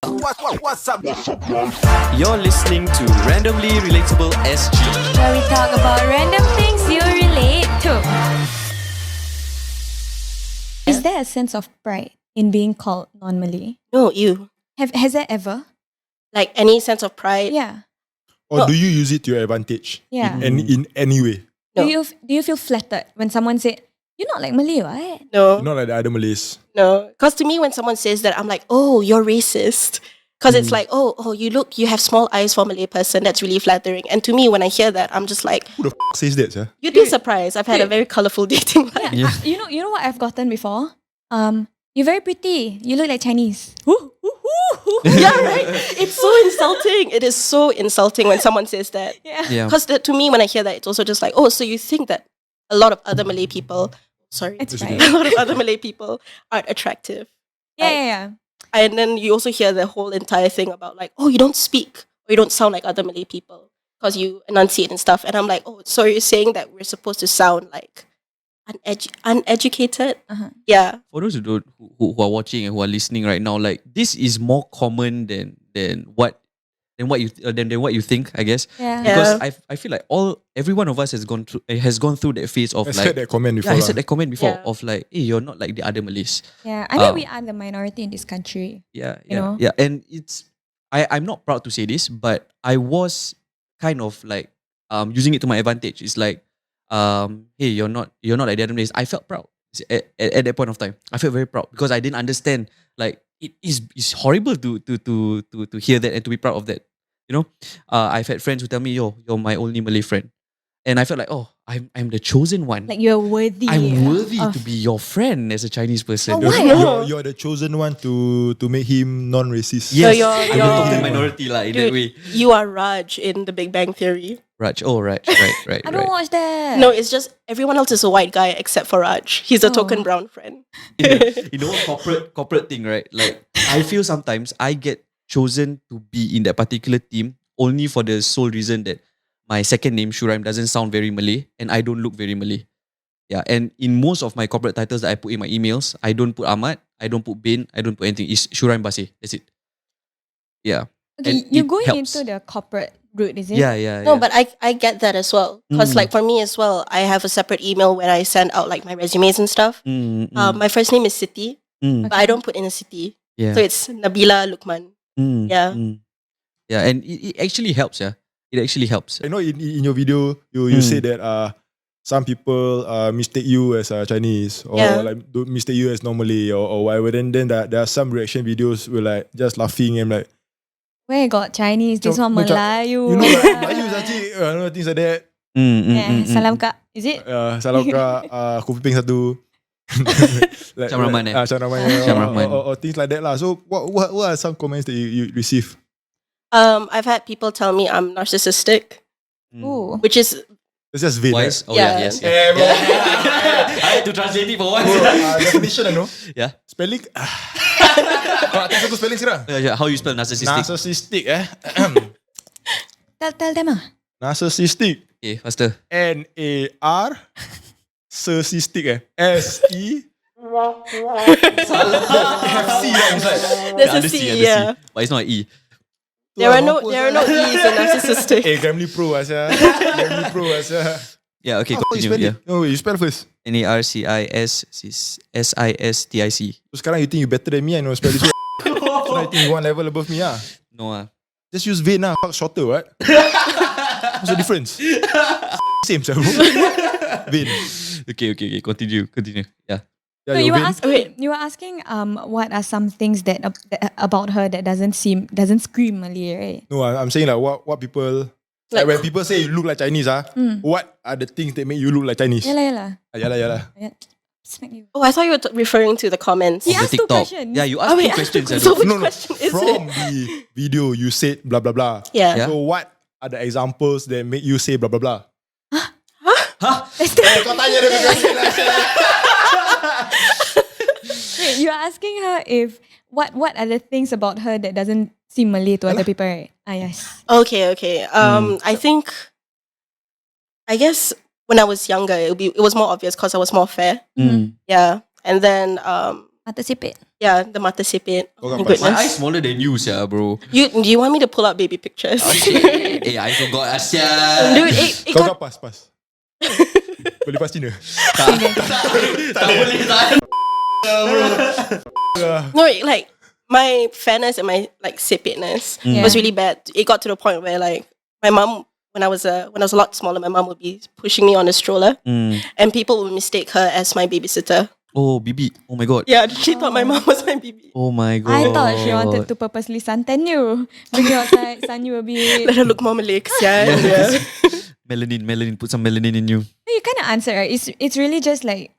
What's up? You're listening to Randomly Relatable SG. where we talk about random things you relate to. Is there a sense of pride in being called non-Malay? No, you. Has there ever? Like any sense of pride? Yeah. Or do you use it to your advantage? Yeah. In any way? No. Do you feel flattered when someone said, "You're not like Malay, right?" No, Not like the other Malays. no. Because to me, when someone says that, I'm like, oh, you're racist. Because it's like, oh, you have small eyes for a Malay person. That's really flattering. And to me, when I hear that, I'm just like, Who the says that, sir? you'd be surprised. I've had a very colorful dating life. Yeah. You know what I've gotten before? You're very pretty. You look like Chinese. Yeah, right? It's so insulting. It is so insulting when someone says that. Yeah. Because to me, when I hear that, it's also just like, oh, so you think that a lot of other Malay people, It's fine. a lot of other Malay people aren't attractive. Yeah. And then you also hear the whole entire thing about like, oh, you don't speak or you don't sound like other Malay people because you enunciate and stuff. And I'm like, oh, so you're saying that we're supposed to sound like uneducated? Uh-huh. Yeah. For those who are watching and who are listening right now, like this is more common than what you think, I guess. Yeah. Because I feel like every one of us has gone through that phase of I like said that comment before. I said that comment before Yeah. of like, hey, you're not like the other Malays. Yeah. I mean, we are the minority in this country. Yeah, You know? yeah. And I'm not proud to say this, but I was kind of like using it to my advantage. It's like, hey, you're not like the other Malays. I felt proud at that point of time. I felt very proud because I didn't understand. Like it's horrible to hear that and to be proud of that. You know, I've had friends who tell me, "Yo, you're my only Malay friend," and I felt like, oh, I'm the chosen one. Like you're worthy. I'm worthy of- to be your friend as a Chinese person. Oh, why? You're the chosen one to make him non-racist. Yes, So I'm the you're- total minority lah in that way. You are Raj in The Big Bang Theory. Raj, right. I don't watch that. No, it's just everyone else is a white guy except for Raj. He's a token brown friend. You know, corporate thing, right? Like I feel sometimes I get chosen to be in that particular team only for the sole reason that my second name Shuraim doesn't sound very Malay and I don't look very Malay. Yeah, and in most of my corporate titles that I put in my emails, I don't put Ahmad, I don't put Bin, I don't put anything. It's Shuraim Basir. That's it. Yeah. Okay, And you're it going helps. into the corporate route, is it? Yeah. No, but I get that as well. Because like for me as well, I have a separate email when I send out like my resumes and stuff. My first name is Siti, but I don't put in a city. yeah. So it's Nabila Lukman. Yeah. Yeah, and it actually helps, yeah. It actually helps. I know in your video you say that some people mistake you as Chinese or Yeah. like don't mistake you as normally or whatever. Then there are some reaction videos where like just laughing and like Where got Chinese? This one Macam- Melayu. you know like Melayu Zaci, things like that. Yeah, salam kak. Is it? Salam kak, kopi peng satu. Like, Syam Rahman, Syam Rahman, Syam Rahman. or things like that lah. So what are some comments that you receive? I've had people tell me I'm narcissistic, Ooh. which is It's just vain. Wise? Right? Oh Yeah. yes. bro. I had to translate it for once. Definition I know. Yeah. Spelling. Kau nak tengok aku spelling sekarang? Yeah. How you spell narcissistic? Narcissistic Tell them ah. Narcissistic. Okay, faster. N-A-R Narcissistic S-E have C right inside. there's a Under C, under yeah. But it's not an E. There are no E's in narcissistic. Grammarly Pro Asya. Grammarly Pro Asya. Yeah, okay, How you continue. spell Yeah. it? No, you spell first. Narcististic. So sekarang you think you better than me, I know spell this word. So now you think you one level above me ah. No. Just use vain lah. Fuck shorter what? What's the difference? Same bro. Vain. Okay. Continue. Yeah. So Yeah, you you're were vain. asking. You were asking. What are some things that about her that doesn't scream Malay, right? No, I'm saying like what people like when people say you look like Chinese what are the things that make you look like Chinese? Yalah. Yalah. Smack you. Oh, I thought you were referring to the comments. He The asked two TikTok. questions. Yeah, you asked Oh, two wait. questions. So which No, question is from it? the video you said blah blah blah. Yeah. Yeah. So what are the examples that make you say blah blah blah? Kau tanya dia question lah. Wait, you are asking her if what are the things about her that doesn't seem Malay to other people, right? Ah, yes. Okay. I guess when I was younger, it was more obvious because I was more fair. Yeah. And then Mata sipit. Yeah, the mata sipit. Oh, Oh my gampas. My eyes goodness. smaller than you, bro. Do you want me to pull out baby pictures? Hey, I forgot Asia. Dude, it Kau got kan pas. Boleh pas Cina. Tak boleh tak. no, like my fairness and my like sipitness Yeah. was really bad. It got to the point where like my mom, when I was a lot smaller, my mom would be pushing me on a stroller, and people would mistake her as my babysitter. Oh, Bibi. Oh my god. Yeah, she thought my mom was my baby. Oh my god. I thought she wanted to purposely suntan you. Bring you outside, sun you a bit. Let her look more Malay, kesian. Yeah. Melanin. Put some melanin in you. You kind of answer, right? It's really just like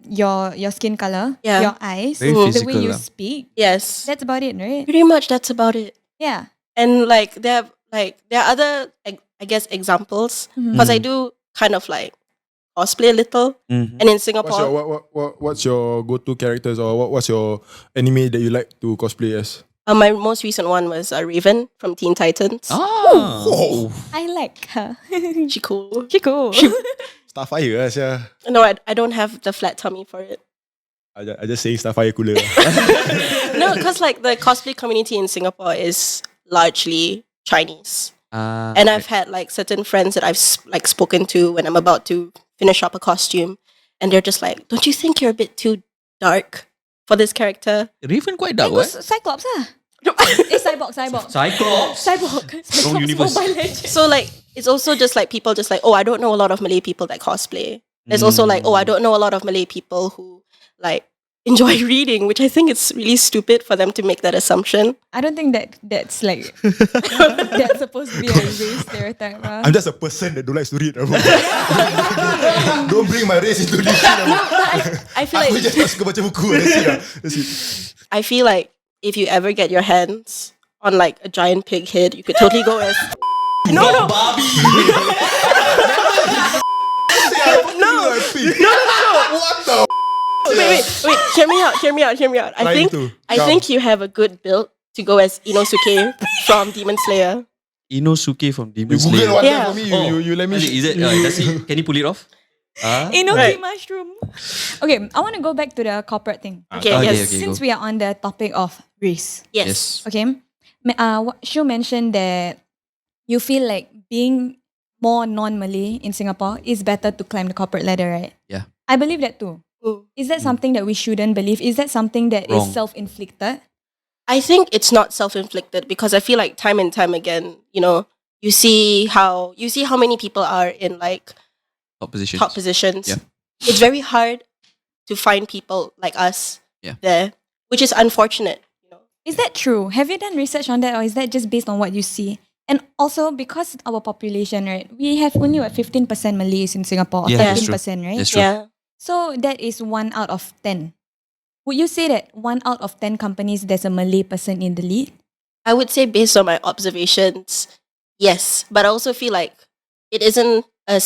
your skin color, Yeah. your eyes, Very the physical way you lah. speak. Yes. That's about it, right? Pretty much that's about it. Yeah. And like there are other I guess examples because I do kind of like cosplay a little, and in Singapore, What's your go-to characters, or what's your anime that you like to cosplay as? my most recent one was Raven from Teen Titans. Oh, I like her. She cool. She cool. Starfire lah sia. No, I don't have the flat tummy for it. I just saying Starfire cooler. No, because like the cosplay community in Singapore is largely Chinese, and I've had like certain friends that I've like spoken to when I'm about to finish up a costume, and they're just like, "Don't you think you're a bit too dark for this character?" Raven quite dark, Go what? Cyclops lah. Cyborg. Cyclops. Cyclops universe. Mobile Legends. So like it's also just like people just like, oh, I don't know a lot of Malay people that cosplay. There's also like, oh, I don't know a lot of Malay people who like enjoy reading, which I think it's really stupid for them to make that assumption. I don't think that's like that's supposed to be a race stereotype. I'm just a person that don't like to read. Don't bring my race into this shit. I feel Aku like just tak suka baca buku. That's it. I feel like if you ever get your hands on like a giant pig head, you could totally go as no. What the? Wait. Hear me out. I think you have a good build to go as Inosuke from Demon Slayer. Inosuke from Demon You Google Slayer. one Yeah. time for me. You let me. Is it? Can you pull it off? Inoki Right. mushroom. Okay, I want to go back to the corporate thing. Okay, Okay, yes. okay. Since we are on the topic of race, Yes. okay, Shu mentioned that you feel like being more non-Malay in Singapore is better to climb the corporate ladder, right? Yeah. I believe that too. Mm. Is that something that we shouldn't believe? Is that something that is Wrong. self-inflicted? I think it's not self-inflicted because I feel like time and time again, you see how many people are in like Top positions. top positions. Yeah. It's very hard to find people like us there, which is unfortunate. Is that true? Have you done research on that, or is that just based on what you see? And also because our population, right, we have only 15% Malays in Singapore, or Yeah, that's 13%, right? That's true. Yeah. So that is 1 out of 10. Would you say that 1 out of 10 companies there's a Malay person in the lead? I would say based on my observations, yes. But I also feel like it isn't as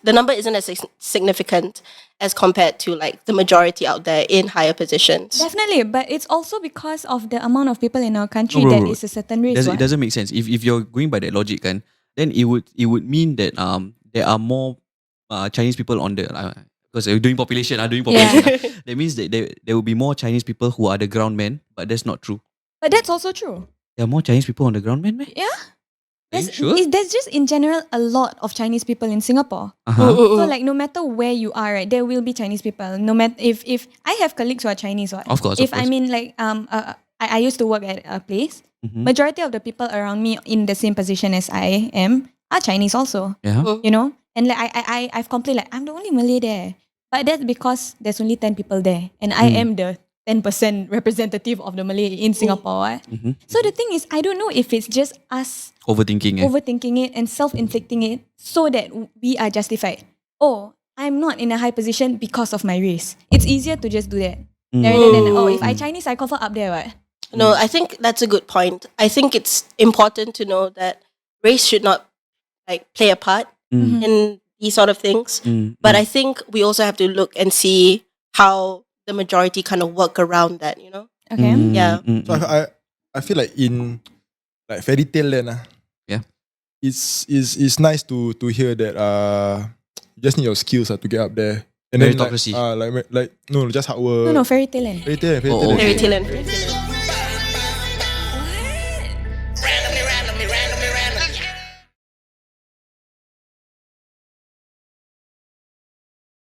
the number isn't as significant as compared to like the majority out there in higher positions. Definitely, but it's also because of the amount of people in our country No, bro, that bro. is a certain race. It what? doesn't make sense. If you're going by that logic, then it would mean that there are more Chinese people on the because you're doing population. That means that there will be more Chinese people who are the ground men, but that's not true. But that's also true. There are more Chinese people on the ground men, man. Yeah. Are you sure? There's just in general a lot of Chinese people in Singapore. Uh-huh. So like no matter where you are, right, there will be Chinese people. No matter if I have colleagues who are Chinese, what? Of course. If I mean like I used to work at a place. Mhm. Majority of the people around me in the same position as I am are Chinese also. Yeah. You know, and like I've complained like I'm the only Malay there, but that's because there's only 10 people there, and I am the 10% representative of the Malay in Singapore. Mhm. So the thing is, I don't know if it's just us Overthinking. overthinking it and self-inflicting it so that we are justified. Oh, I'm not in a high position because of my race. It's easier to just do that. Rather than, if I Chinese, I confirm up there, what? No, I think that's a good point. I think it's important to know that race should not like play a part in these sort of things. But I think we also have to look and see how the majority kind of work around that, Okay. Yeah. So I feel like in like fairy tale land, Yeah. it's nice to hear that you just need your skills to get up there And then Meritocracy. like no, just hard work. No, fairy tale. Fairy tale. Oh, Fairy tale and fairy tale.